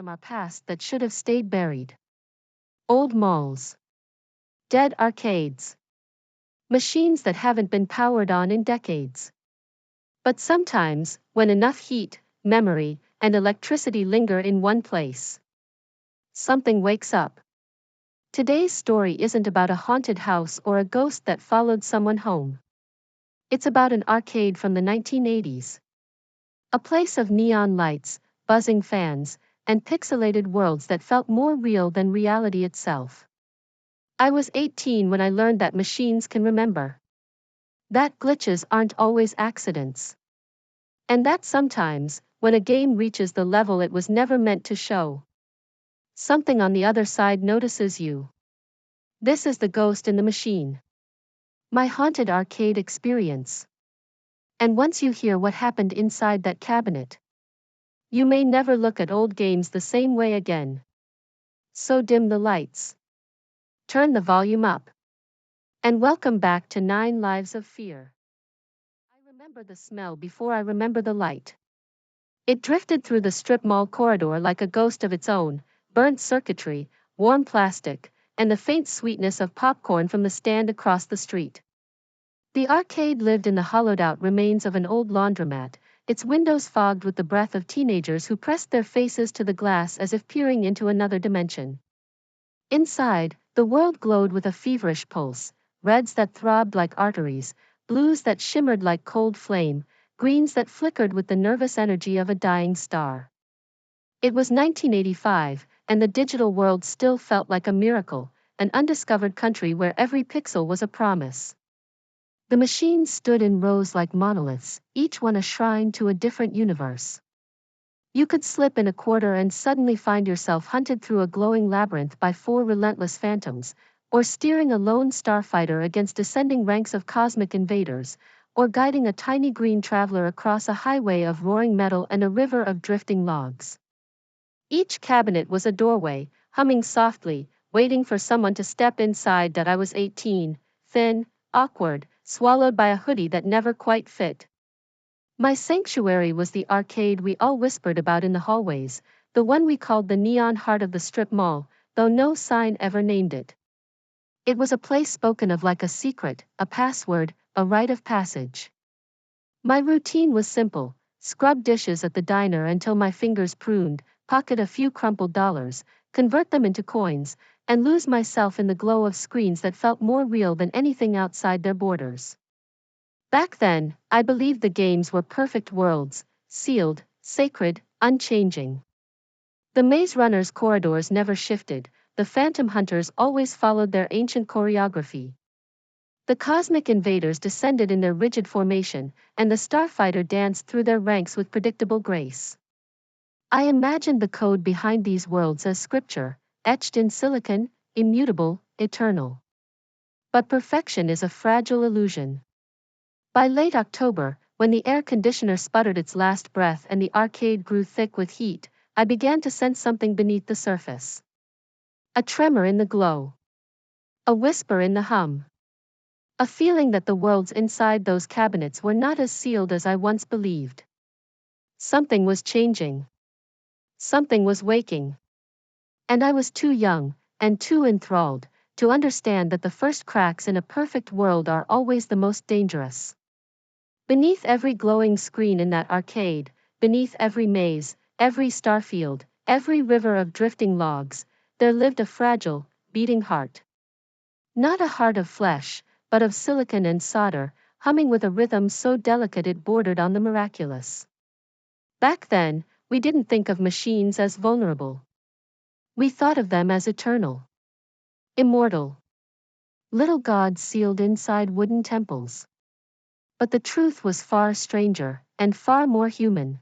from our past that should have stayed buried. Old malls. Dead arcades. Machines that haven't been powered on in decades. But sometimes, when enough heat, memory, and electricity linger in one place, something wakes up. Today's story isn't about a haunted house or a ghost that followed someone home. It's about an arcade from the 1980s. A place of neon lights, buzzing fans, and pixelated worlds that felt more real than reality itself. I was 18 when I learned that machines can remember. That glitches aren't always accidents. And that sometimes, when a game reaches the level it was never meant to show, something on the other side notices you. This is the ghost in the machine. My haunted arcade experience. And once you hear what happened inside that cabinet, you may never look at old games the same way again. So dim the lights. Turn the volume up. And welcome back to 9 Lives of Fear. I remember the smell before I remember the light. It drifted through the strip mall corridor like a ghost of its own, burnt circuitry, warm plastic, and the faint sweetness of popcorn from the stand across the street. The arcade lived in the hollowed-out remains of an old laundromat, its windows fogged with the breath of teenagers who pressed their faces to the glass as if peering into another dimension. Inside, the world glowed with a feverish pulse, reds that throbbed like arteries, blues that shimmered like cold flame, greens that flickered with the nervous energy of a dying star. It was 1985, and the digital world still felt like a miracle, an undiscovered country where every pixel was a promise. The machines stood in rows like monoliths, each one a shrine to a different universe. You could slip in a quarter and suddenly find yourself hunted through a glowing labyrinth by 4 relentless phantoms, or steering a lone starfighter against descending ranks of cosmic invaders, or guiding a tiny green traveler across a highway of roaring metal and a river of drifting logs. Each cabinet was a doorway, humming softly, waiting for someone to step inside. That I was 18, thin, awkward, swallowed by a hoodie that never quite fit. My sanctuary was the arcade we all whispered about in the hallways, the one we called the neon heart of the strip mall, though no sign ever named it. It was a place spoken of like a secret, a password, a rite of passage. My routine was simple: scrub dishes at the diner until my fingers pruned, pocket a few crumpled dollars, convert them into coins, and lose myself in the glow of screens that felt more real than anything outside their borders. Back then, I believed the games were perfect worlds, sealed, sacred, unchanging. The Maze Runner's corridors never shifted, the Phantom Hunters always followed their ancient choreography. The cosmic invaders descended in their rigid formation, and the starfighter danced through their ranks with predictable grace. I imagined the code behind these worlds as scripture, etched in silicon, immutable, eternal. But perfection is a fragile illusion. By late October, when the air conditioner sputtered its last breath and the arcade grew thick with heat, I began to sense something beneath the surface. A tremor in the glow. A whisper in the hum. A feeling that the worlds inside those cabinets were not as sealed as I once believed. Something was changing. Something was waking. And I was too young, and too enthralled, to understand that the first cracks in a perfect world are always the most dangerous. Beneath every glowing screen in that arcade, beneath every maze, every starfield, every river of drifting logs, there lived a fragile, beating heart. Not a heart of flesh, but of silicon and solder, humming with a rhythm so delicate it bordered on the miraculous. Back then, we didn't think of machines as vulnerable. We thought of them as eternal. Immortal. Little gods sealed inside wooden temples. But the truth was far stranger, and far more human.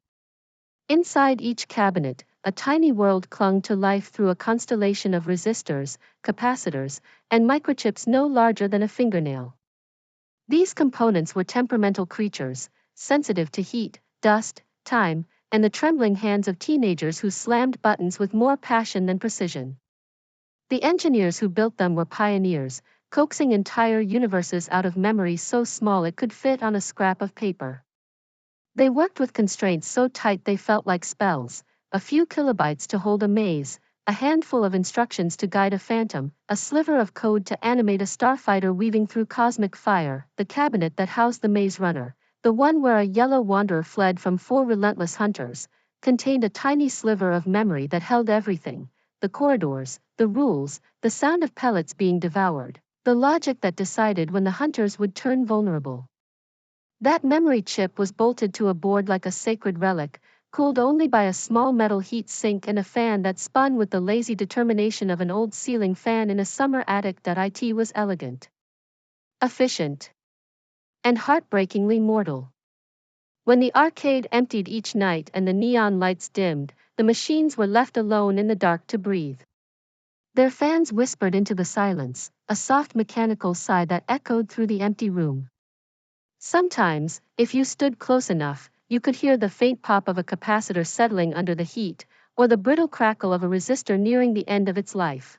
Inside each cabinet, a tiny world clung to life through a constellation of resistors, capacitors, and microchips no larger than a fingernail. These components were temperamental creatures, sensitive to heat, dust, time, and the trembling hands of teenagers who slammed buttons with more passion than precision. The engineers who built them were pioneers, coaxing entire universes out of memory so small it could fit on a scrap of paper. They worked with constraints so tight they felt like spells, a few kilobytes to hold a maze, a handful of instructions to guide a phantom, a sliver of code to animate a starfighter weaving through cosmic fire. The cabinet that housed the maze runner, the one where a yellow wanderer fled from 4 relentless hunters, contained a tiny sliver of memory that held everything: the corridors, the rules, the sound of pellets being devoured, the logic that decided when the hunters would turn vulnerable. That memory chip was bolted to a board like a sacred relic, cooled only by a small metal heat sink and a fan that spun with the lazy determination of an old ceiling fan in a summer attic. That it was elegant, efficient, and heartbreakingly mortal. When the arcade emptied each night and the neon lights dimmed, the machines were left alone in the dark to breathe. Their fans whispered into the silence, a soft mechanical sigh that echoed through the empty room. Sometimes, if you stood close enough, you could hear the faint pop of a capacitor settling under the heat, or the brittle crackle of a resistor nearing the end of its life.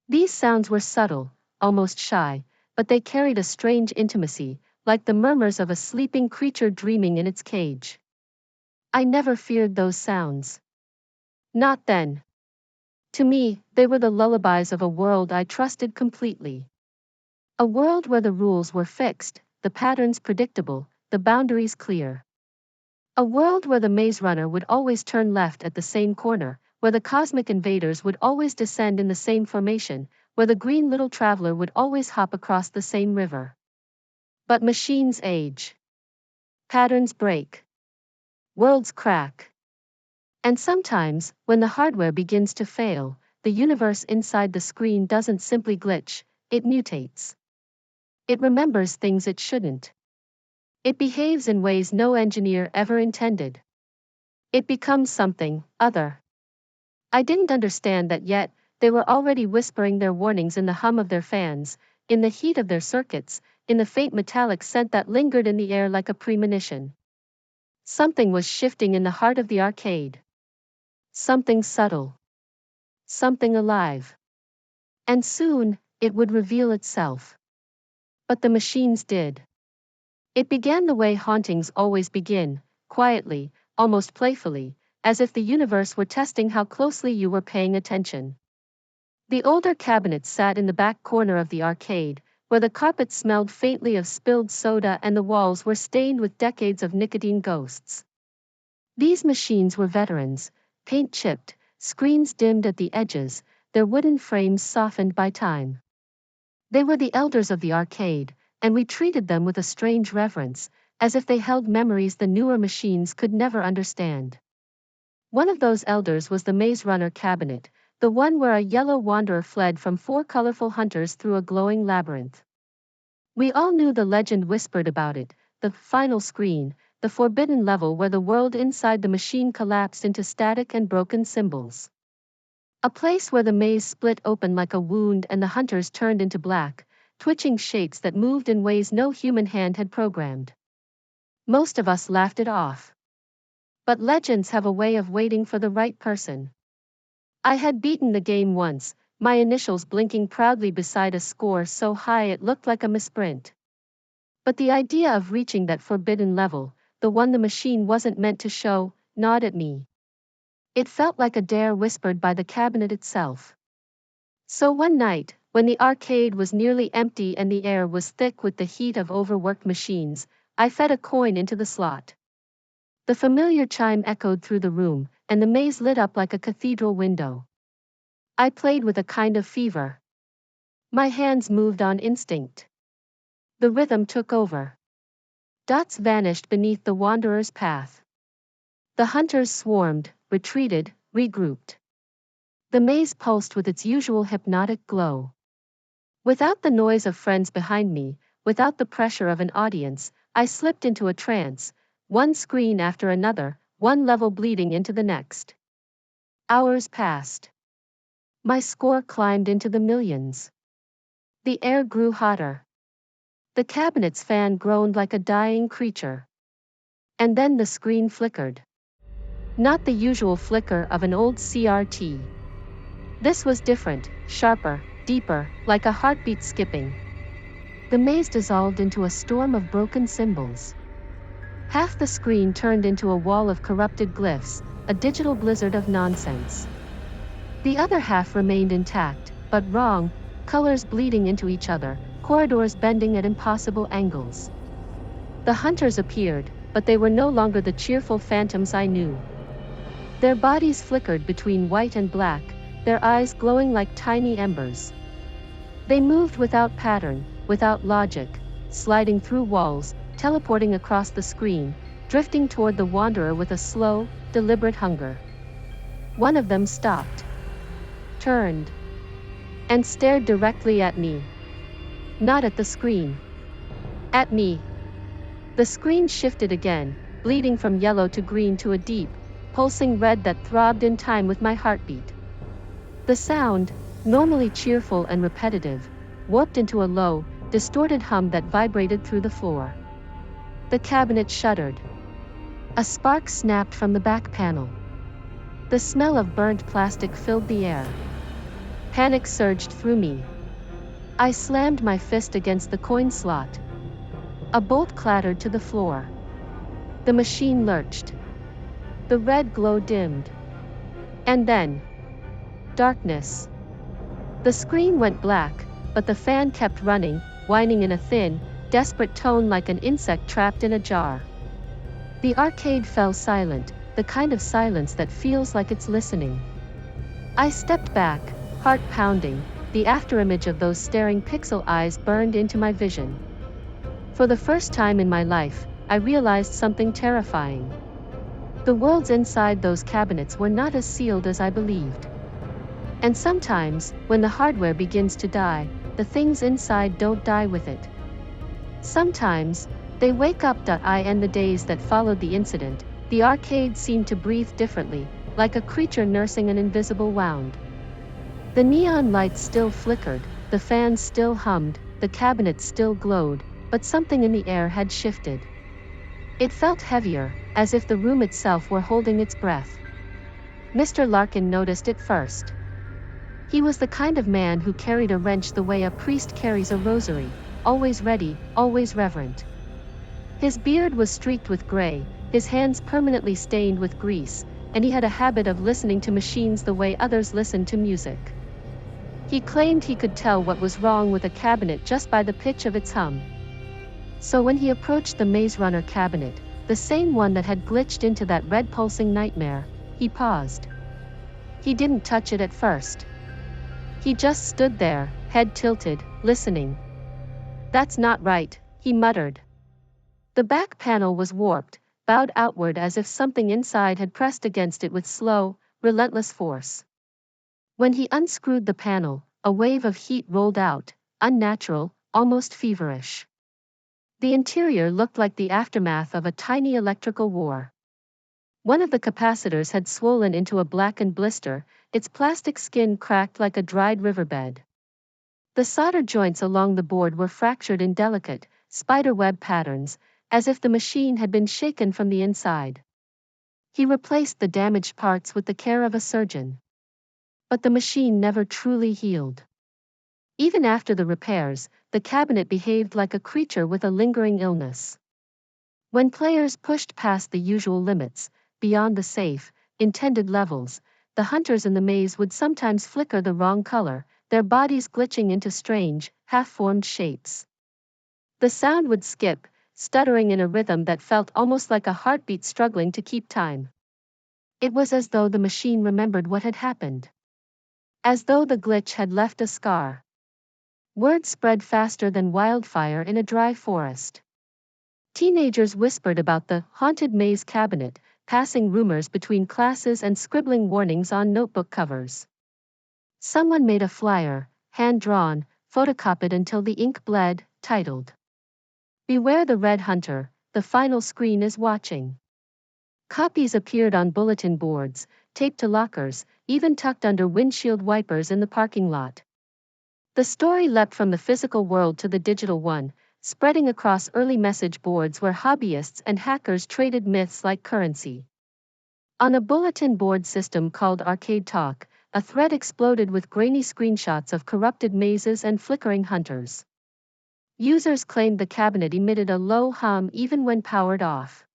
These sounds were subtle, almost shy, but they carried a strange intimacy, like the murmurs of a sleeping creature dreaming in its cage. I never feared those sounds. Not then. To me, they were the lullabies of a world I trusted completely. A world where the rules were fixed, the patterns predictable, the boundaries clear. A world where the maze runner would always turn left at the same corner, where the cosmic invaders would always descend in the same formation, where the green little traveler would always hop across the same river. But machines age. Patterns break. Worlds crack. And sometimes, when the hardware begins to fail, the universe inside the screen doesn't simply glitch, it mutates. It remembers things it shouldn't. It behaves in ways no engineer ever intended. It becomes something other. I didn't understand that yet. They were already whispering their warnings in the hum of their fans, in the heat of their circuits, in the faint metallic scent that lingered in the air like a premonition. Something was shifting in the heart of the arcade. Something subtle. Something alive. And soon, it would reveal itself. But the machines did. It began the way hauntings always begin, quietly, almost playfully, as if the universe were testing how closely you were paying attention. The older cabinets sat in the back corner of the arcade, where the carpet smelled faintly of spilled soda and the walls were stained with decades of nicotine ghosts. These machines were veterans, paint chipped, screens dimmed at the edges, their wooden frames softened by time. They were the elders of the arcade, and we treated them with a strange reverence, as if they held memories the newer machines could never understand. One of those elders was the Maze Runner cabinet, the one where a yellow wanderer fled from 4 colorful hunters through a glowing labyrinth. We all knew the legend whispered about it, the final screen, the forbidden level where the world inside the machine collapsed into static and broken symbols. A place where the maze split open like a wound and the hunters turned into black, twitching shapes that moved in ways no human hand had programmed. Most of us laughed it off. But legends have a way of waiting for the right person. I had beaten the game once, my initials blinking proudly beside a score so high it looked like a misprint. But the idea of reaching that forbidden level, the one the machine wasn't meant to show, gnawed at me. It felt like a dare whispered by the cabinet itself. So one night, when the arcade was nearly empty and the air was thick with the heat of overworked machines, I fed a coin into the slot. The familiar chime echoed through the room, and the maze lit up like a cathedral window. I played with a kind of fever. My hands moved on instinct. The rhythm took over. Dots vanished beneath the wanderer's path. The hunters swarmed, retreated, regrouped. The maze pulsed with its usual hypnotic glow. Without the noise of friends behind me, without the pressure of an audience, I slipped into a trance, one screen after another, one level bleeding into the next. Hours passed. My score climbed into the millions. The air grew hotter. The cabinet's fan groaned like a dying creature. And then the screen flickered. Not the usual flicker of an old CRT. This was different, sharper, deeper, like a heartbeat skipping. The maze dissolved into a storm of broken symbols. Half the screen turned into a wall of corrupted glyphs, a digital blizzard of nonsense. The other half remained intact, but wrong, colors bleeding into each other, corridors bending at impossible angles. The hunters appeared, but they were no longer the cheerful phantoms I knew. Their bodies flickered between white and black, their eyes glowing like tiny embers. They moved without pattern, without logic, sliding through walls, teleporting across the screen, drifting toward the wanderer with a slow, deliberate hunger. One of them stopped, turned, and stared directly at me. Not at the screen. At me. The screen shifted again, bleeding from yellow to green to a deep, pulsing red that throbbed in time with my heartbeat. The sound, normally cheerful and repetitive, warped into a low, distorted hum that vibrated through the floor. The cabinet shuddered. A spark snapped from the back panel. The smell of burnt plastic filled the air. Panic surged through me. I slammed my fist against the coin slot. A bolt clattered to the floor. The machine lurched. The red glow dimmed. And then, darkness. The screen went black, but the fan kept running, whining in a thin, desperate tone like an insect trapped in a jar. The arcade fell silent, the kind of silence that feels like it's listening. I stepped back, heart pounding, the afterimage of those staring pixel eyes burned into my vision. For the first time in my life, I realized something terrifying. The worlds inside those cabinets were not as sealed as I believed. And sometimes, when the hardware begins to die, the things inside don't die with it. Sometimes, they wake up. I and the days that followed the incident, the arcade seemed to breathe differently, like a creature nursing an invisible wound. The neon lights still flickered, the fans still hummed, the cabinets still glowed, but something in the air had shifted. It felt heavier, as if the room itself were holding its breath. Mr. Larkin noticed it first. He was the kind of man who carried a wrench the way a priest carries a rosary, always ready, always reverent. His beard was streaked with gray, his hands permanently stained with grease, and he had a habit of listening to machines the way others listen to music. He claimed he could tell what was wrong with a cabinet just by the pitch of its hum. So when he approached the Maze Runner cabinet, the same one that had glitched into that red pulsing nightmare, he paused. He didn't touch it at first. He just stood there, head tilted, listening. "That's not right," he muttered. The back panel was warped, bowed outward as if something inside had pressed against it with slow, relentless force. When he unscrewed the panel, a wave of heat rolled out, unnatural, almost feverish. The interior looked like the aftermath of a tiny electrical war. One of the capacitors had swollen into a blackened blister, its plastic skin cracked like a dried riverbed. The solder joints along the board were fractured in delicate, spiderweb patterns, as if the machine had been shaken from the inside. He replaced the damaged parts with the care of a surgeon. But the machine never truly healed. Even after the repairs, the cabinet behaved like a creature with a lingering illness. When players pushed past the usual limits, beyond the safe, intended levels, the hunters in the maze would sometimes flicker the wrong color, their bodies glitching into strange, half-formed shapes. The sound would skip, stuttering in a rhythm that felt almost like a heartbeat struggling to keep time. It was as though the machine remembered what had happened. As though the glitch had left a scar. Word spread faster than wildfire in a dry forest. Teenagers whispered about the haunted maze cabinet, passing rumors between classes and scribbling warnings on notebook covers. Someone made a flyer, hand-drawn, photocopied until the ink bled, titled, "Beware the Red Hunter, the final screen is watching." Copies appeared on bulletin boards, taped to lockers, even tucked under windshield wipers in the parking lot. The story leapt from the physical world to the digital one, spreading across early message boards where hobbyists and hackers traded myths like currency. On a bulletin board system called Arcade Talk, a thread exploded with grainy screenshots of corrupted mazes and flickering hunters. Users claimed the cabinet emitted a low hum even when powered off.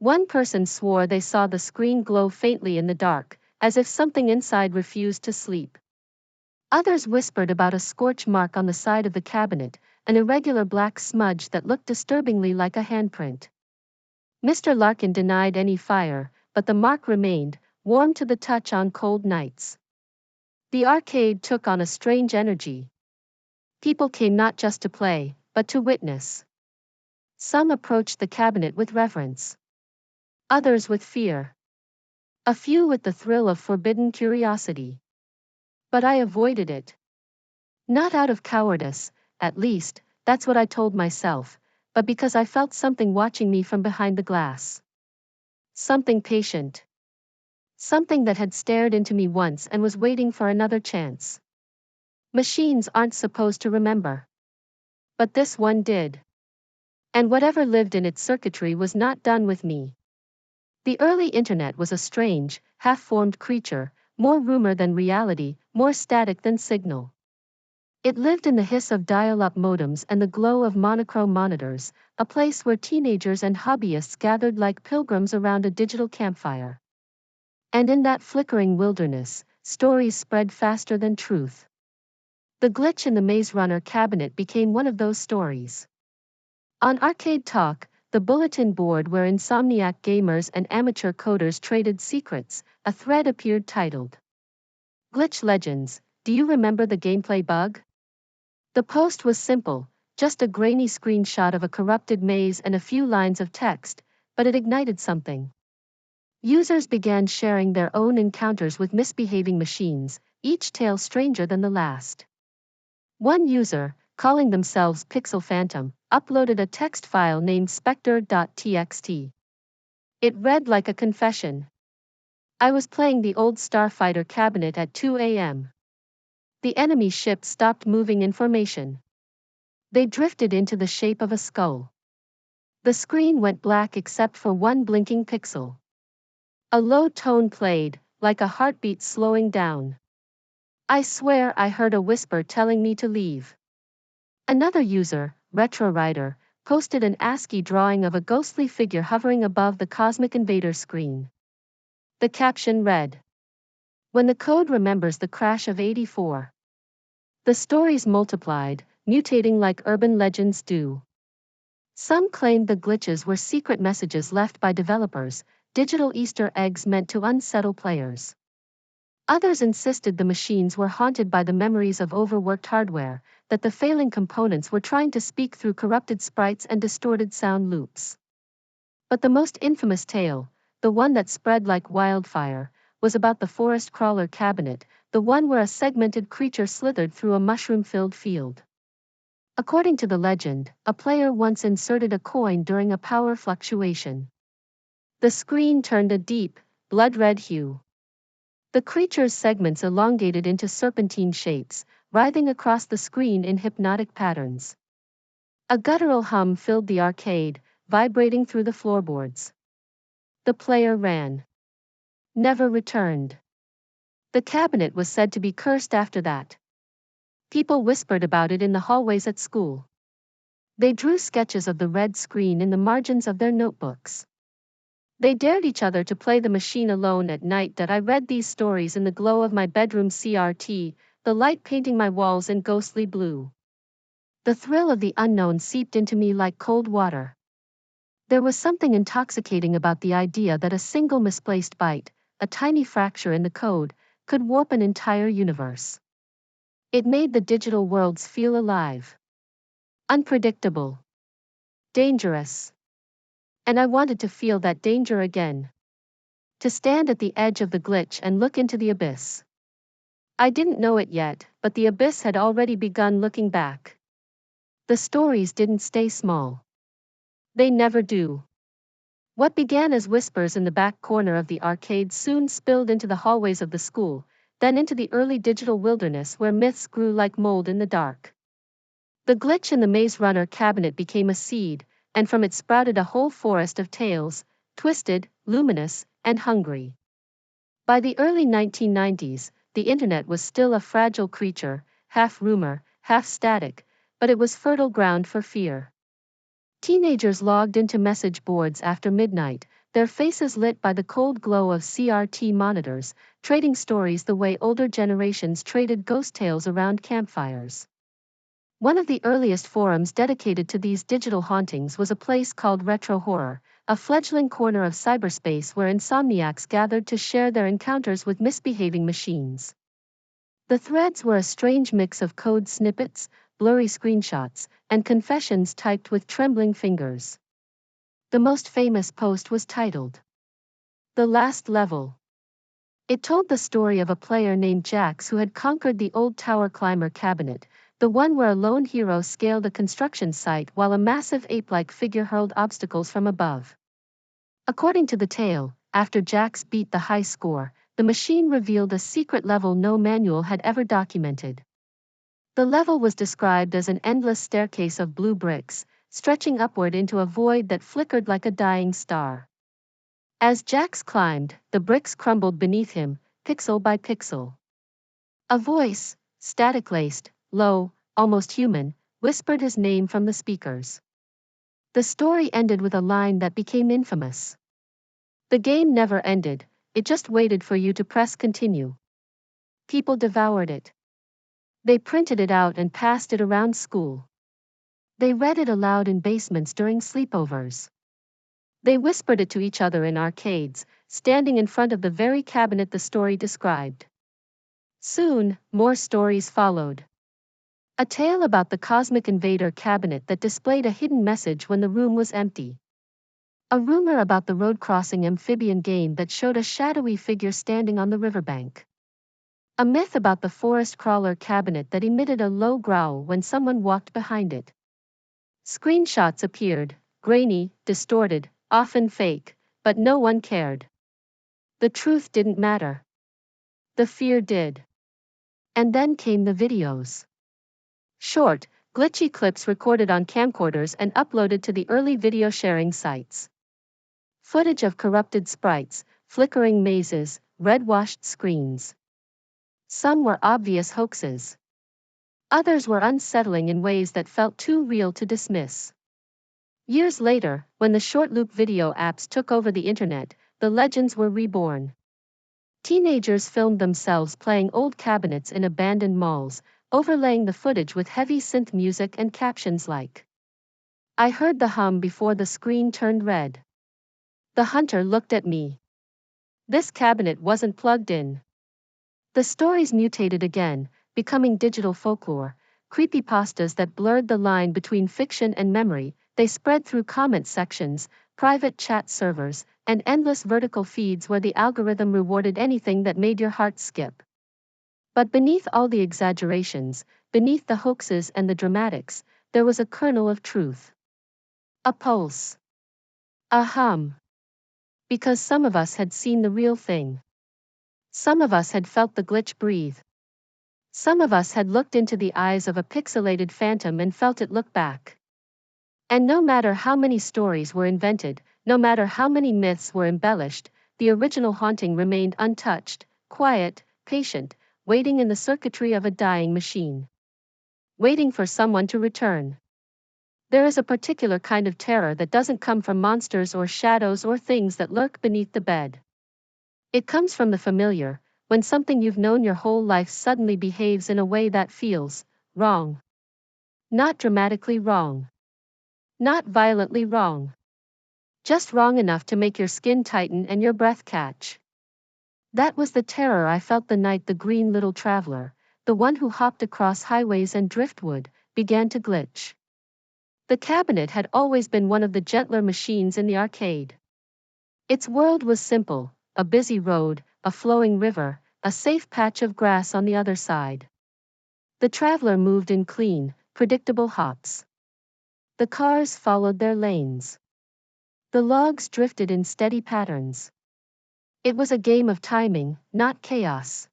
One person swore they saw the screen glow faintly in the dark, as if something inside refused to sleep. Others whispered about a scorch mark on the side of the cabinet, an irregular black smudge that looked disturbingly like a handprint. Mr. Larkin denied any fire, but the mark remained, warm to the touch on cold nights. The arcade took on a strange energy. People came not just to play, but to witness. Some approached the cabinet with reverence. Others with fear. A few with the thrill of forbidden curiosity. But I avoided it. Not out of cowardice, at least, that's what I told myself, but because I felt something watching me from behind the glass. Something patient. Something that had stared into me once and was waiting for another chance. Machines aren't supposed to remember. But this one did. And whatever lived in its circuitry was not done with me. The early internet was a strange, half-formed creature, more rumor than reality, more static than signal. It lived in the hiss of dial-up modems and the glow of monochrome monitors, a place where teenagers and hobbyists gathered like pilgrims around a digital campfire. And in that flickering wilderness, stories spread faster than truth. The glitch in the Maze Runner cabinet became one of those stories. On Arcade Talk, the bulletin board where insomniac gamers and amateur coders traded secrets, a thread appeared titled, Glitch Legends, do you remember the gameplay bug? The post was simple, just a grainy screenshot of a corrupted maze and a few lines of text, but it ignited something. Users began sharing their own encounters with misbehaving machines, each tale stranger than the last. One user, calling themselves Pixel Phantom, uploaded a text file named spectre.txt. It read like a confession. I was playing the old Starfighter cabinet at 2 a.m. The enemy ship stopped moving in formation. They drifted into the shape of a skull. The screen went black except for one blinking pixel. A low tone played, like a heartbeat slowing down. I swear I heard a whisper telling me to leave. Another user, Retro Rider, posted an ASCII drawing of a ghostly figure hovering above the Cosmic Invader screen. The caption read, When the code remembers the crash of '84. The stories multiplied, mutating like urban legends do. Some claimed the glitches were secret messages left by developers, digital Easter eggs meant to unsettle players. Others insisted the machines were haunted by the memories of overworked hardware, that the failing components were trying to speak through corrupted sprites and distorted sound loops. But the most infamous tale, the one that spread like wildfire, was about the forest crawler cabinet, the one where a segmented creature slithered through a mushroom-filled field. According to the legend, a player once inserted a coin during a power fluctuation. The screen turned a deep, blood-red hue. The creature's segments elongated into serpentine shapes, writhing across the screen in hypnotic patterns. A guttural hum filled the arcade, vibrating through the floorboards. The player ran. Never returned. The cabinet was said to be cursed after that. People whispered about it in the hallways at school. They drew sketches of the red screen in the margins of their notebooks. They dared each other to play the machine alone at night. That I read these stories in the glow of my bedroom CRT, the light painting my walls in ghostly blue. The thrill of the unknown seeped into me like cold water. There was something intoxicating about the idea that a single misplaced byte, a tiny fracture in the code, could warp an entire universe. It made the digital worlds feel alive. Unpredictable. Dangerous. And I wanted to feel that danger again. To stand at the edge of the glitch and look into the abyss. I didn't know it yet, but the abyss had already begun looking back. The stories didn't stay small. They never do. What began as whispers in the back corner of the arcade soon spilled into the hallways of the school, then into the early digital wilderness where myths grew like mold in the dark. The glitch in the Maze Runner cabinet became a seed, and from it sprouted a whole forest of tales, twisted, luminous, and hungry. By the early 1990s, the internet was still a fragile creature, half rumor, half static, but it was fertile ground for fear. Teenagers logged into message boards after midnight, their faces lit by the cold glow of CRT monitors, trading stories the way older generations traded ghost tales around campfires. One of the earliest forums dedicated to these digital hauntings was a place called Retro Horror, a fledgling corner of cyberspace where insomniacs gathered to share their encounters with misbehaving machines. The threads were a strange mix of code snippets, blurry screenshots, and confessions typed with trembling fingers. The most famous post was titled, "The Last Level." It told the story of a player named Jax who had conquered the old tower climber cabinet, the one where a lone hero scaled a construction site while a massive ape-like figure hurled obstacles from above. According to the tale, after Jax beat the high score, the machine revealed a secret level no manual had ever documented. The level was described as an endless staircase of blue bricks, stretching upward into a void that flickered like a dying star. As Jax climbed, the bricks crumbled beneath him, pixel by pixel. A voice, static-laced, low, almost human, whispered his name from the speakers. The story ended with a line that became infamous. "The game never ended, it just waited for you to press continue." People devoured it. They printed it out and passed it around school. They read it aloud in basements during sleepovers. They whispered it to each other in arcades, standing in front of the very cabinet the story described. Soon, more stories followed. A tale about the cosmic invader cabinet that displayed a hidden message when the room was empty. A rumor about the road-crossing amphibian game that showed a shadowy figure standing on the riverbank. A myth about the forest crawler cabinet that emitted a low growl when someone walked behind it. Screenshots appeared, grainy, distorted, often fake, but no one cared. The truth didn't matter. The fear did. And then came the videos. Short, glitchy clips recorded on camcorders and uploaded to the early video sharing sites. Footage of corrupted sprites, flickering mazes, red-washed screens. Some were obvious hoaxes. Others were unsettling in ways that felt too real to dismiss. Years later, when the short-loop video apps took over the internet, the legends were reborn. Teenagers filmed themselves playing old cabinets in abandoned malls, overlaying the footage with heavy synth music and captions like, "I heard the hum before the screen turned red. The hunter looked at me. This cabinet wasn't plugged in." The stories mutated again, becoming digital folklore, creepypastas that blurred the line between fiction and memory. They spread through comment sections, private chat servers, and endless vertical feeds where the algorithm rewarded anything that made your heart skip. But beneath all the exaggerations, beneath the hoaxes and the dramatics, there was a kernel of truth. A pulse. A hum. Because some of us had seen the real thing. Some of us had felt the glitch breathe. Some of us had looked into the eyes of a pixelated phantom and felt it look back. And no matter how many stories were invented, no matter how many myths were embellished, the original haunting remained untouched, quiet, patient, waiting in the circuitry of a dying machine. Waiting for someone to return. There is a particular kind of terror that doesn't come from monsters or shadows or things that lurk beneath the bed. It comes from the familiar, when something you've known your whole life suddenly behaves in a way that feels wrong. Not dramatically wrong. Not violently wrong. Just wrong enough to make your skin tighten and your breath catch. That was the terror I felt the night the green little traveler, the one who hopped across highways and driftwood, began to glitch. The cabinet had always been one of the gentler machines in the arcade. Its world was simple, a busy road, a flowing river, a safe patch of grass on the other side. The traveler moved in clean, predictable hops. The cars followed their lanes. The logs drifted in steady patterns. It was a game of timing, not chaos.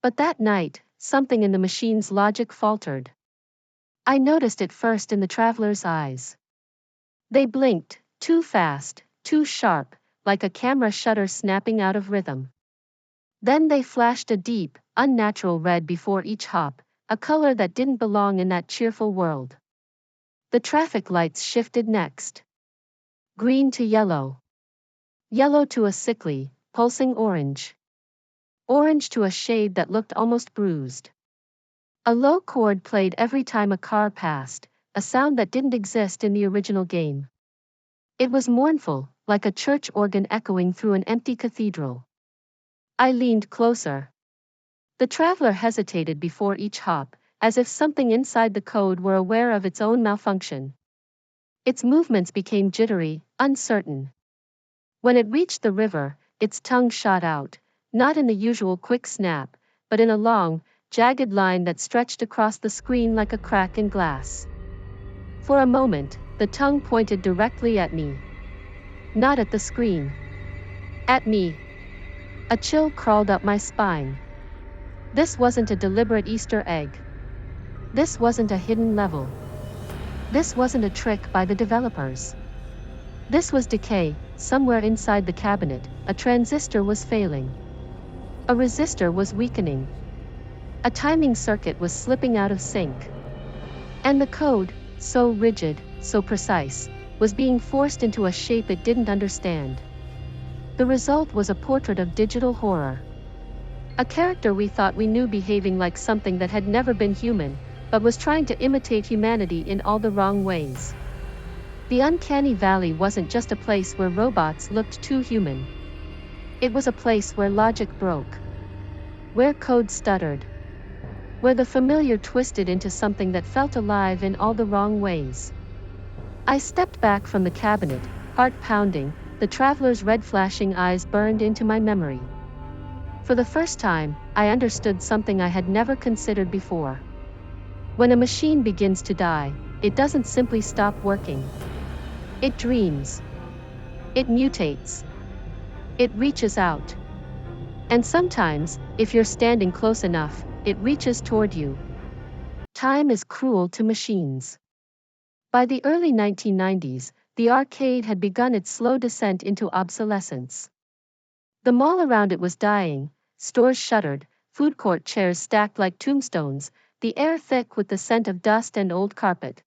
But that night, something in the machine's logic faltered. I noticed it first in the traveler's eyes. They blinked, too fast, too sharp, like a camera shutter snapping out of rhythm. Then they flashed a deep, unnatural red before each hop, a color that didn't belong in that cheerful world. The traffic lights shifted next. Green to yellow. Yellow to a sickly, pulsing orange. Orange to a shade that looked almost bruised. A low chord played every time a car passed, a sound that didn't exist in the original game. It was mournful, like a church organ echoing through an empty cathedral. I leaned closer. The traveler hesitated before each hop, as if something inside the code were aware of its own malfunction. Its movements became jittery, uncertain. When it reached the river, its tongue shot out, not in the usual quick snap, but in a long, jagged line that stretched across the screen like a crack in glass. For a moment, the tongue pointed directly at me. Not at the screen. At me. A chill crawled up my spine. This wasn't a deliberate Easter egg. This wasn't a hidden level. This wasn't a trick by the developers. This was decay. Somewhere inside the cabinet, a transistor was failing. A resistor was weakening. A timing circuit was slipping out of sync. And the code, so rigid, so precise, was being forced into a shape it didn't understand. The result was a portrait of digital horror. A character we thought we knew behaving like something that had never been human, but was trying to imitate humanity in all the wrong ways. The uncanny valley wasn't just a place where robots looked too human. It was a place where logic broke. Where code stuttered. Where the familiar twisted into something that felt alive in all the wrong ways. I stepped back from the cabinet, heart pounding, the traveler's red flashing eyes burned into my memory. For the first time, I understood something I had never considered before. When a machine begins to die, it doesn't simply stop working. It dreams. It mutates. It reaches out. And sometimes, if you're standing close enough, it reaches toward you. Time is cruel to machines. By the early 1990s, the arcade had begun its slow descent into obsolescence. The mall around it was dying, stores shuttered, food court chairs stacked like tombstones, the air thick with the scent of dust and old carpet.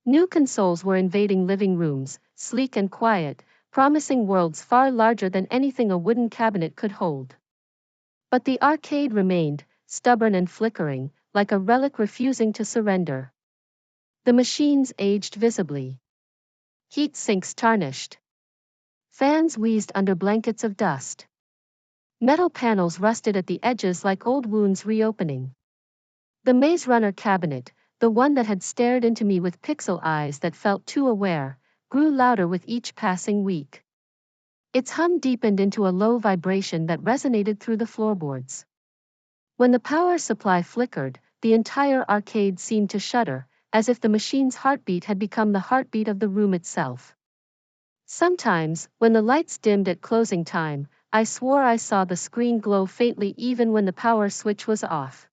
New consoles were invading living rooms, sleek and quiet, promising worlds far larger than anything a wooden cabinet could hold. But the arcade remained, stubborn and flickering, like a relic refusing to surrender. The machines aged visibly. Heat sinks tarnished. Fans wheezed under blankets of dust. Metal panels rusted at the edges like old wounds reopening. The Maze Runner cabinet, the one that had stared into me with pixel eyes that felt too aware, grew louder with each passing week. Its hum deepened into a low vibration that resonated through the floorboards. When the power supply flickered, the entire arcade seemed to shudder, as if the machine's heartbeat had become the heartbeat of the room itself. Sometimes, when the lights dimmed at closing time, I swore I saw the screen glow faintly even when the power switch was off.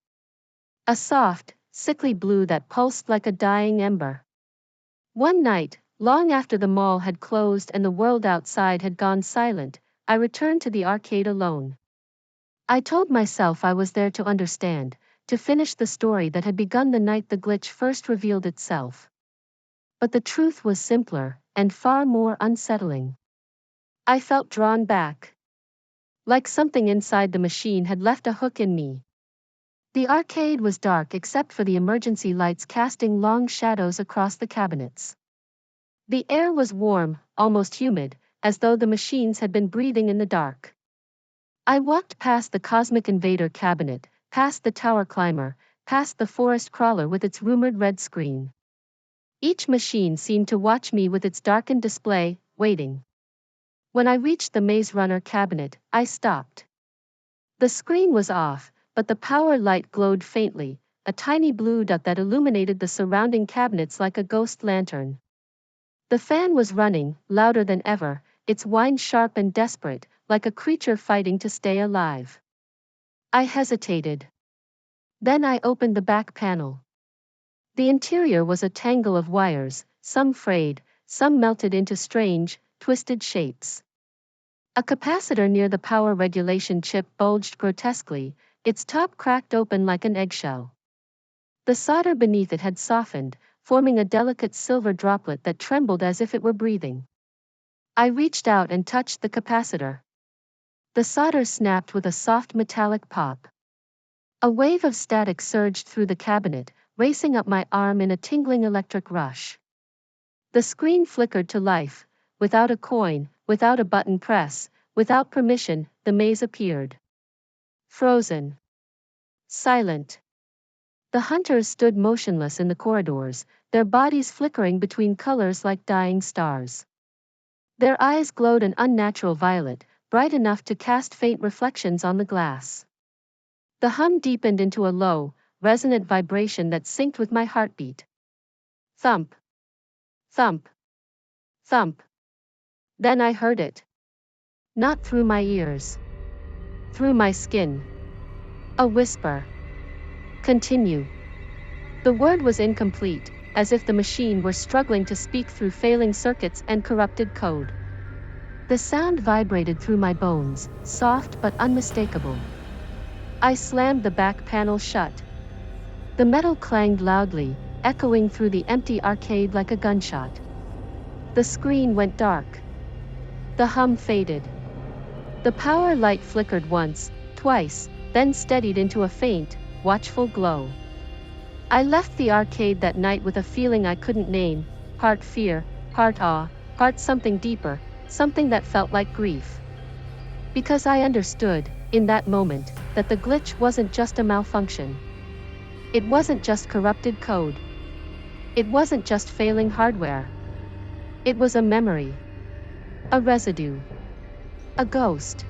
A soft, sickly blue that pulsed like a dying ember. One night, long after the mall had closed and the world outside had gone silent, I returned to the arcade alone. I told myself I was there to understand, to finish the story that had begun the night the glitch first revealed itself. But the truth was simpler, and far more unsettling. I felt drawn back. Like something inside the machine had left a hook in me. The arcade was dark except for the emergency lights casting long shadows across the cabinets. The air was warm, almost humid, as though the machines had been breathing in the dark. I walked past the Cosmic Invader cabinet, past the Tower Climber, past the Forest Crawler with its rumored red screen. Each machine seemed to watch me with its darkened display, waiting. When I reached the Maze Runner cabinet, I stopped. The screen was off, but the power light glowed faintly, a tiny blue dot that illuminated the surrounding cabinets like a ghost lantern. The fan was running, louder than ever, its whine sharp and desperate, like a creature fighting to stay alive. I hesitated. Then I opened the back panel. The interior was a tangle of wires, some frayed, some melted into strange, twisted shapes. A capacitor near the power regulation chip bulged grotesquely, its top cracked open like an eggshell. The solder beneath it had softened, forming a delicate silver droplet that trembled as if it were breathing. I reached out and touched the capacitor. The solder snapped with a soft metallic pop. A wave of static surged through the cabinet, racing up my arm in a tingling electric rush. The screen flickered to life. Without a coin, without a button press, without permission, the maze appeared. Frozen. Silent. The hunters stood motionless in the corridors, their bodies flickering between colors like dying stars. Their eyes glowed an unnatural violet, bright enough to cast faint reflections on the glass. The hum deepened into a low, resonant vibration that synced with my heartbeat. Thump. Thump. Thump. Then I heard it. Not through my ears. Through my skin. A whisper. Continue. The word was incomplete, as if the machine were struggling to speak through failing circuits and corrupted code. The sound vibrated through my bones, soft but unmistakable. I slammed the back panel shut. The metal clanged loudly, echoing through the empty arcade like a gunshot. The screen went dark. The hum faded. The power light flickered once, twice, then steadied into a faint, watchful glow. I left the arcade that night with a feeling I couldn't name, part fear, part awe, part something deeper, something that felt like grief. Because I understood, in that moment, that the glitch wasn't just a malfunction. It wasn't just corrupted code. It wasn't just failing hardware. It was a memory. A residue. A ghost.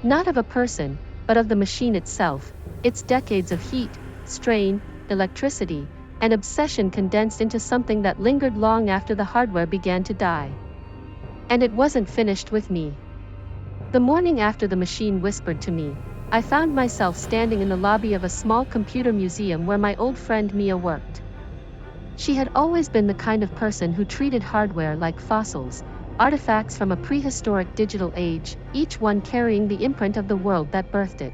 Not of a person, but of the machine itself, its decades of heat, strain, electricity, and obsession condensed into something that lingered long after the hardware began to die. And it wasn't finished with me. The morning after the machine whispered to me, I found myself standing in the lobby of a small computer museum where my old friend Mia worked. She had always been the kind of person who treated hardware like fossils, artifacts from a prehistoric digital age, each one carrying the imprint of the world that birthed it.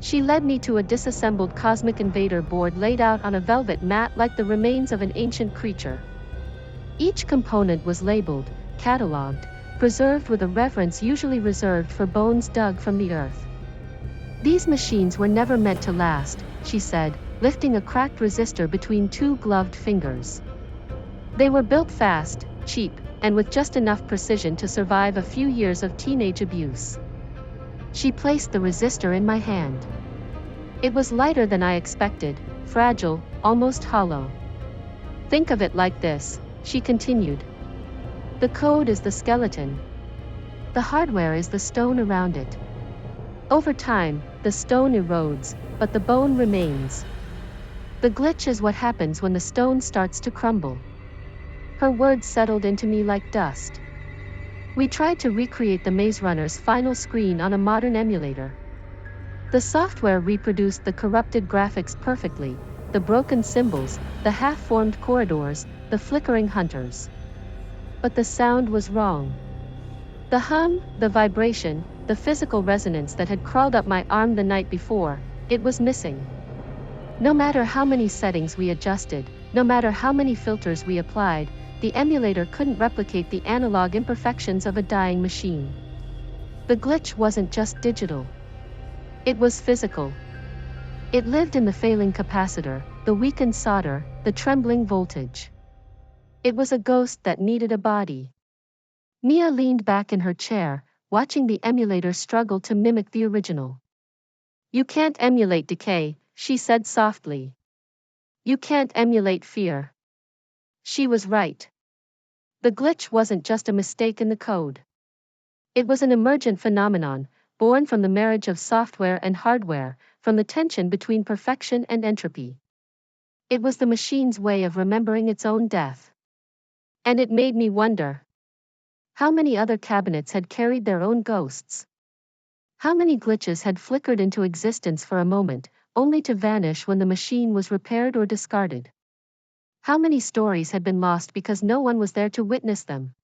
She led me to a disassembled Cosmic Invader board laid out on a velvet mat like the remains of an ancient creature. Each component was labeled, catalogued, preserved with a reverence usually reserved for bones dug from the earth. These machines were never meant to last, she said, lifting a cracked resistor between two gloved fingers. They were built fast, cheap, and with just enough precision to survive a few years of teenage abuse. She placed the resistor in my hand. It was lighter than I expected, fragile, almost hollow. Think of it like this, she continued. The code is the skeleton. The hardware is the stone around it. Over time, the stone erodes, but the bone remains. The glitch is what happens when the stone starts to crumble. Her words settled into me like dust. We tried to recreate the Maze Runner's final screen on a modern emulator. The software reproduced the corrupted graphics perfectly, the broken symbols, the half-formed corridors, the flickering hunters. But the sound was wrong. The hum, the vibration, the physical resonance that had crawled up my arm the night before, it was missing. No matter how many settings we adjusted, no matter how many filters we applied, the emulator couldn't replicate the analog imperfections of a dying machine. The glitch wasn't just digital. It was physical. It lived in the failing capacitor, the weakened solder, the trembling voltage. It was a ghost that needed a body. Mia leaned back in her chair, watching the emulator struggle to mimic the original. You can't emulate decay, she said softly. You can't emulate fear. She was right. The glitch wasn't just a mistake in the code. It was an emergent phenomenon, born from the marriage of software and hardware, from the tension between perfection and entropy. It was the machine's way of remembering its own death. And it made me wonder. How many other cabinets had carried their own ghosts? How many glitches had flickered into existence for a moment, only to vanish when the machine was repaired or discarded? How many stories had been lost because no one was there to witness them?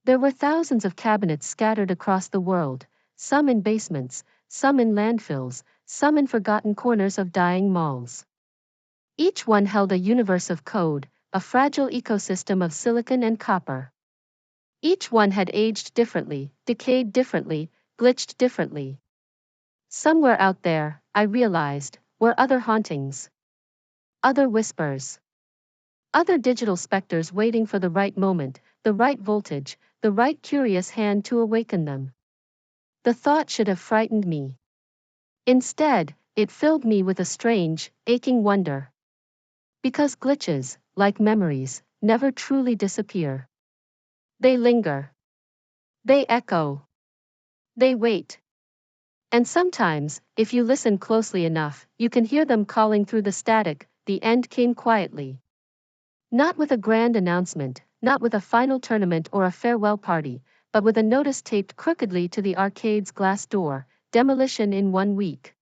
There were thousands of cabinets scattered across the world, some in basements, some in landfills, some in forgotten corners of dying malls. Each one held a universe of code, a fragile ecosystem of silicon and copper. Each one had aged differently, decayed differently, glitched differently. Somewhere out there, I realized, were other hauntings, other whispers, other digital specters waiting for the right moment, the right voltage, the right curious hand to awaken them. The thought should have frightened me. Instead, it filled me with a strange, aching wonder. Because glitches, like memories, never truly disappear. They linger. They echo. They wait. And sometimes, if you listen closely enough, you can hear them calling through the static. The end came quietly. Not with a grand announcement, not with a final tournament or a farewell party, but with a notice taped crookedly to the arcade's glass door: demolition in 1 week.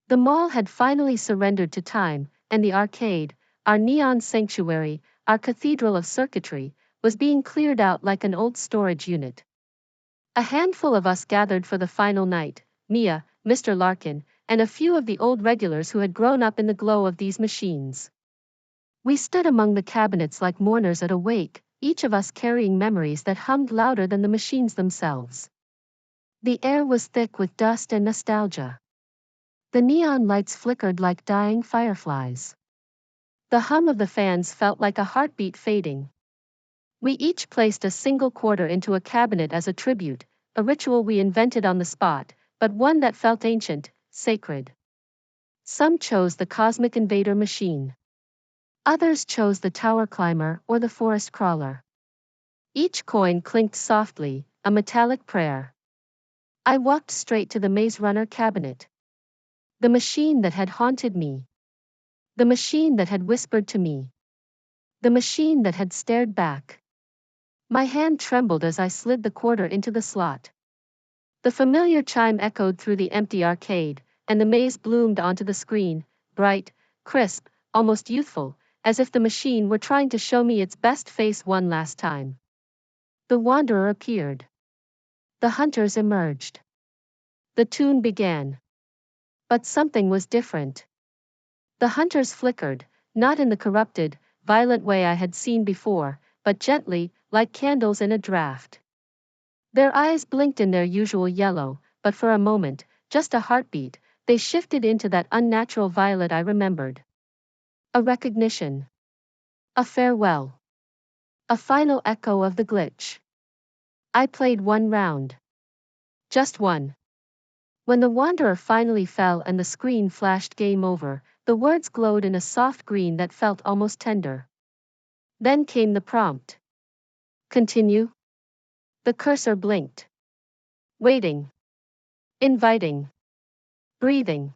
The mall had finally surrendered to time, and the arcade, our neon sanctuary, our cathedral of circuitry, was being cleared out like an old storage unit. A handful of us gathered for the final night: Mia, Mr. Larkin, and a few of the old regulars who had grown up in the glow of these machines. We stood among the cabinets like mourners at a wake, each of us carrying memories that hummed louder than the machines themselves. The air was thick with dust and nostalgia. The neon lights flickered like dying fireflies. The hum of the fans felt like a heartbeat fading. We each placed a single quarter into a cabinet as a tribute, a ritual we invented on the spot, but one that felt ancient, sacred. Some chose the cosmic invader machine. Others chose the tower climber or the forest crawler. Each coin clinked softly, a metallic prayer. I walked straight to the Maze Runner cabinet. The machine that had haunted me. The machine that had whispered to me. The machine that had stared back. My hand trembled as I slid the quarter into the slot. The familiar chime echoed through the empty arcade, and the maze bloomed onto the screen, bright, crisp, almost youthful, as if the machine were trying to show me its best face one last time. The wanderer appeared. The hunters emerged. The tune began. But something was different. The hunters flickered, not in the corrupted, violent way I had seen before, but gently, like candles in a draft. Their eyes blinked in their usual yellow, but for a moment, just a heartbeat, they shifted into that unnatural violet I remembered. A recognition. A farewell. A final echo of the glitch. I played one round. Just one. When the wanderer finally fell and the screen flashed game over, the words glowed in a soft green that felt almost tender. Then came the prompt. Continue. The cursor blinked. Waiting. Inviting. Breathing.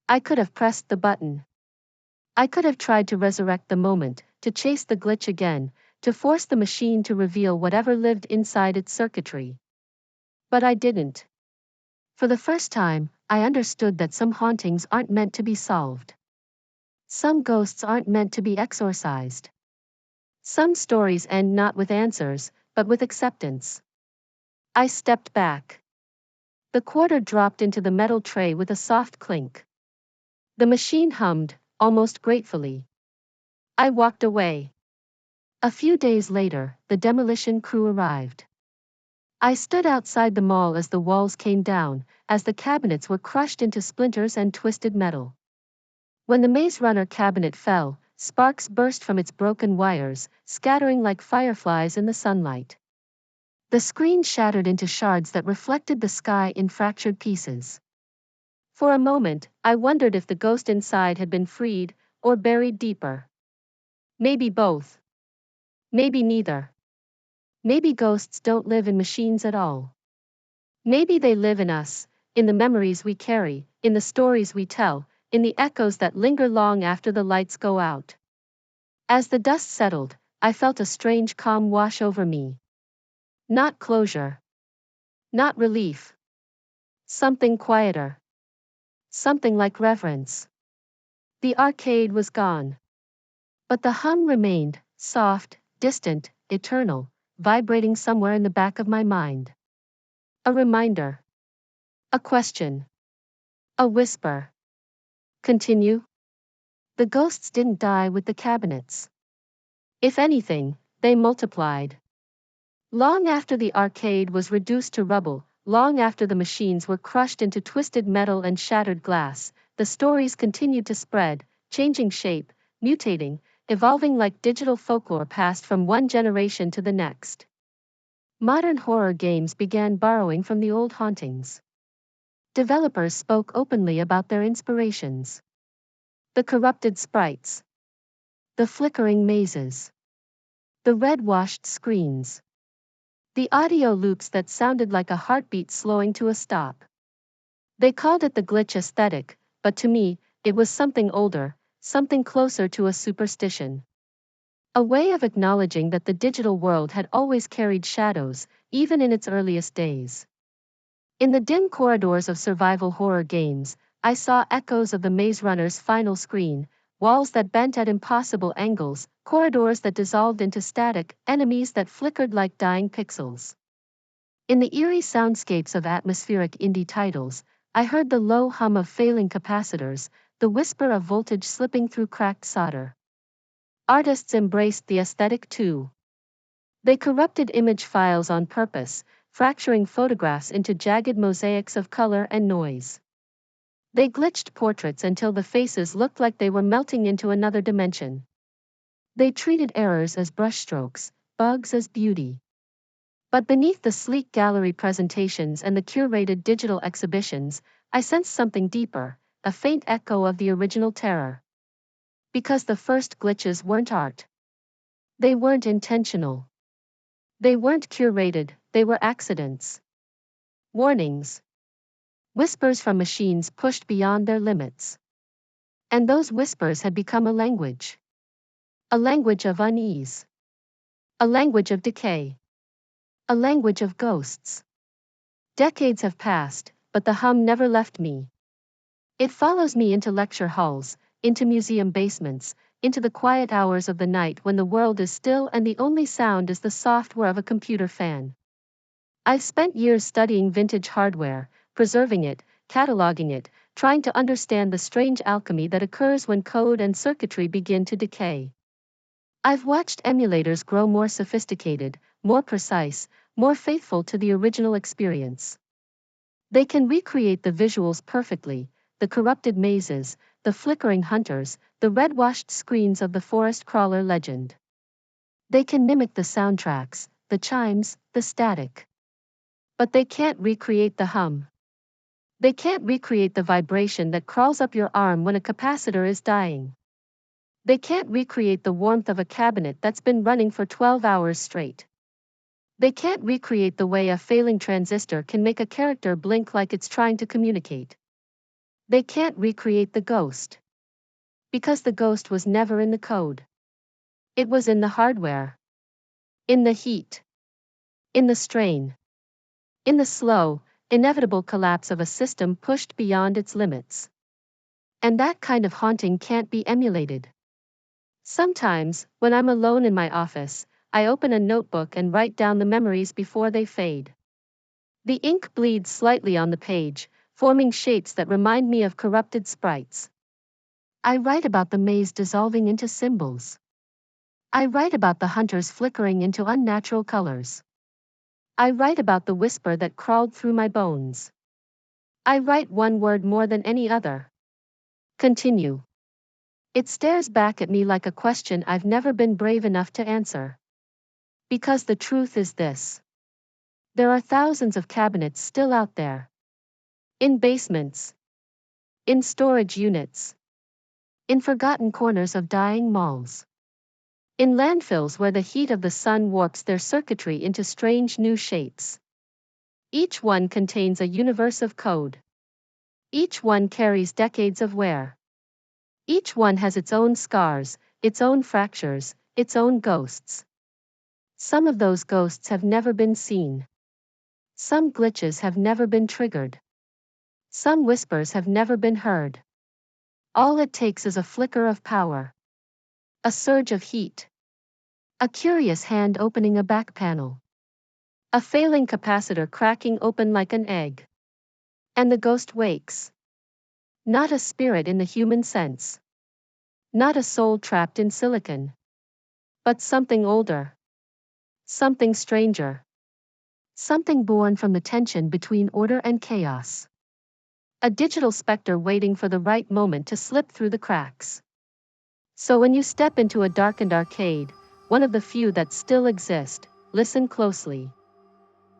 I could have pressed the button. I could have tried to resurrect the moment, to chase the glitch again, to force the machine to reveal whatever lived inside its circuitry. But I didn't. For the first time, I understood that some hauntings aren't meant to be solved. Some ghosts aren't meant to be exorcised. Some stories end not with answers, but with acceptance. I stepped back. The quarter dropped into the metal tray with a soft clink. The machine hummed, almost gratefully. I walked away. A few days later, the demolition crew arrived. I stood outside the mall as the walls came down, as the cabinets were crushed into splinters and twisted metal. When the Maze Runner cabinet fell, sparks burst from its broken wires, scattering like fireflies in the sunlight. The screen shattered into shards that reflected the sky in fractured pieces. For a moment, I wondered if the ghost inside had been freed, or buried deeper. Maybe both. Maybe neither. Maybe ghosts don't live in machines at all. Maybe they live in us, in the memories we carry, in the stories we tell, in the echoes that linger long after the lights go out. As the dust settled, I felt a strange calm wash over me. Not closure. Not relief. Something quieter. Something like reverence. The arcade was gone. But the hum remained, soft, distant, eternal, vibrating somewhere in the back of my mind. A reminder. A question. A whisper. Continue. The ghosts didn't die with the cabinets. If anything, they multiplied. Long after the arcade was reduced to rubble, long after the machines were crushed into twisted metal and shattered glass, the stories continued to spread, changing shape, mutating, evolving like digital folklore passed from one generation to the next. Modern horror games began borrowing from the old hauntings. Developers spoke openly about their inspirations. The corrupted sprites, the flickering mazes, the red-washed screens, the audio loops that sounded like a heartbeat slowing to a stop. They called it the glitch aesthetic, but to me, it was something older, something closer to a superstition. A way of acknowledging that the digital world had always carried shadows, even in its earliest days. In the dim corridors of survival horror games, I saw echoes of the Maze Runner's final screen, walls that bent at impossible angles, corridors that dissolved into static, enemies that flickered like dying pixels. In the eerie soundscapes of atmospheric indie titles, I heard the low hum of failing capacitors, the whisper of voltage slipping through cracked solder. Artists embraced the aesthetic too. They corrupted image files on purpose, fracturing photographs into jagged mosaics of color and noise. They glitched portraits until the faces looked like they were melting into another dimension. They treated errors as brushstrokes, bugs as beauty. But beneath the sleek gallery presentations and the curated digital exhibitions, I sensed something deeper, a faint echo of the original terror. Because the first glitches weren't art. They weren't intentional. They weren't curated, they were accidents. Warnings. Whispers from machines pushed beyond their limits. And those whispers had become a language. A language of unease. A language of decay. A language of ghosts. Decades have passed, but the hum never left me. It follows me into lecture halls, into museum basements, into the quiet hours of the night when the world is still and the only sound is the soft whir of a computer fan. I've spent years studying vintage hardware, preserving it, cataloging it, trying to understand the strange alchemy that occurs when code and circuitry begin to decay. I've watched emulators grow more sophisticated, more precise, more faithful to the original experience. They can recreate the visuals perfectly, the corrupted mazes, the flickering hunters, the red-washed screens of the forest crawler legend. They can mimic the soundtracks, the chimes, the static. But they can't recreate the hum. They can't recreate the vibration that crawls up your arm when a capacitor is dying. They can't recreate the warmth of a cabinet that's been running for 12 hours straight. They can't recreate the way a failing transistor can make a character blink like it's trying to communicate. They can't recreate the ghost. Because the ghost was never in the code. It was in the hardware. In the heat. In the strain. In the slow, inevitable collapse of a system pushed beyond its limits. And that kind of haunting can't be emulated. Sometimes, when I'm alone in my office, I open a notebook and write down the memories before they fade. The ink bleeds slightly on the page, forming shapes that remind me of corrupted sprites. I write about the maze dissolving into symbols. I write about the hunters flickering into unnatural colors. I write about the whisper that crawled through my bones. I write one word more than any other. Continue. It stares back at me like a question I've never been brave enough to answer. Because the truth is this. There are thousands of cabinets still out there. In basements. In storage units. In forgotten corners of dying malls. In landfills where the heat of the sun warps their circuitry into strange new shapes. Each one contains a universe of code. Each one carries decades of wear. Each one has its own scars, its own fractures, its own ghosts. Some of those ghosts have never been seen. Some glitches have never been triggered. Some whispers have never been heard. All it takes is a flicker of power. A surge of heat. A curious hand opening a back panel. A failing capacitor cracking open like an egg. And the ghost wakes. Not a spirit in the human sense. Not a soul trapped in silicon. But something older. Something stranger. Something born from the tension between order and chaos. A digital specter waiting for the right moment to slip through the cracks. So when you step into a darkened arcade, one of the few that still exist, listen closely.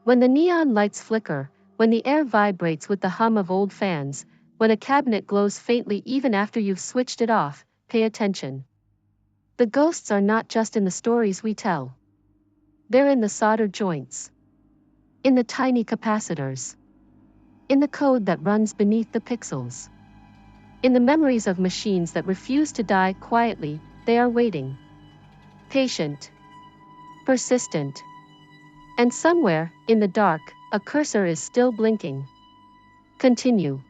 When the neon lights flicker, when the air vibrates with the hum of old fans, when a cabinet glows faintly even after you've switched it off, pay attention. The ghosts are not just in the stories we tell. They're in the soldered joints, in the tiny capacitors, in the code that runs beneath the pixels, in the memories of machines that refuse to die quietly. They are waiting. Patient, persistent, and somewhere, in the dark, a cursor is still blinking. Continue.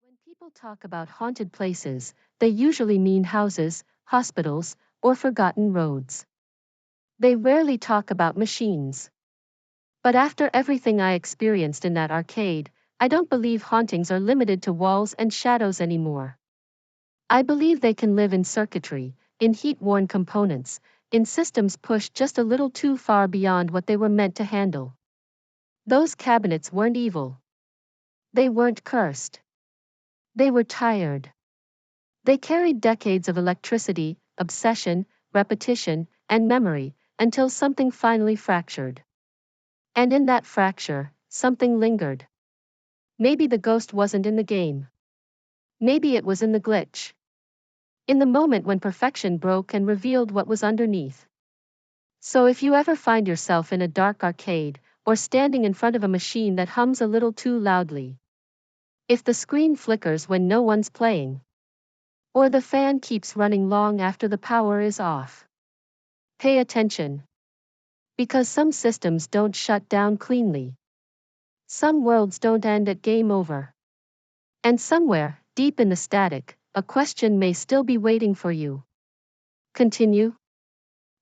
When people talk about haunted places, they usually mean houses, hospitals, or forgotten roads. They rarely talk about machines. But after everything I experienced in that arcade, I don't believe hauntings are limited to walls and shadows anymore. I believe they can live in circuitry, in heat-worn components, in systems pushed just a little too far beyond what they were meant to handle. Those cabinets weren't evil. They weren't cursed. They were tired. They carried decades of electricity, obsession, repetition, and memory, until something finally fractured. And in that fracture, something lingered. Maybe the ghost wasn't in the game. Maybe it was in the glitch. In the moment when perfection broke and revealed what was underneath. So if you ever find yourself in a dark arcade, or standing in front of a machine that hums a little too loudly, if the screen flickers when no one's playing, or the fan keeps running long after the power is off, pay attention. Because some systems don't shut down cleanly. Some worlds don't end at game over. And somewhere, deep in the static, a question may still be waiting for you. Continue.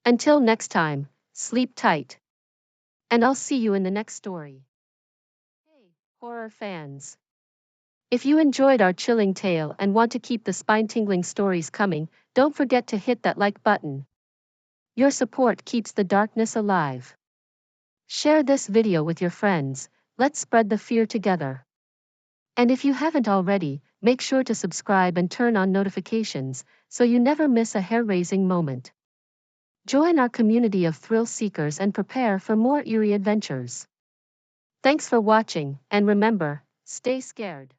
Until next time, sleep tight. And I'll see you in the next story. Hey, horror fans. If you enjoyed our chilling tale and want to keep the spine-tingling stories coming, don't forget to hit that like button. Your support keeps the darkness alive. Share this video with your friends. Let's spread the fear together. And if you haven't already, make sure to subscribe and turn on notifications so you never miss a hair-raising moment. Join our community of thrill seekers and prepare for more eerie adventures. Thanks for watching, and remember, stay scared.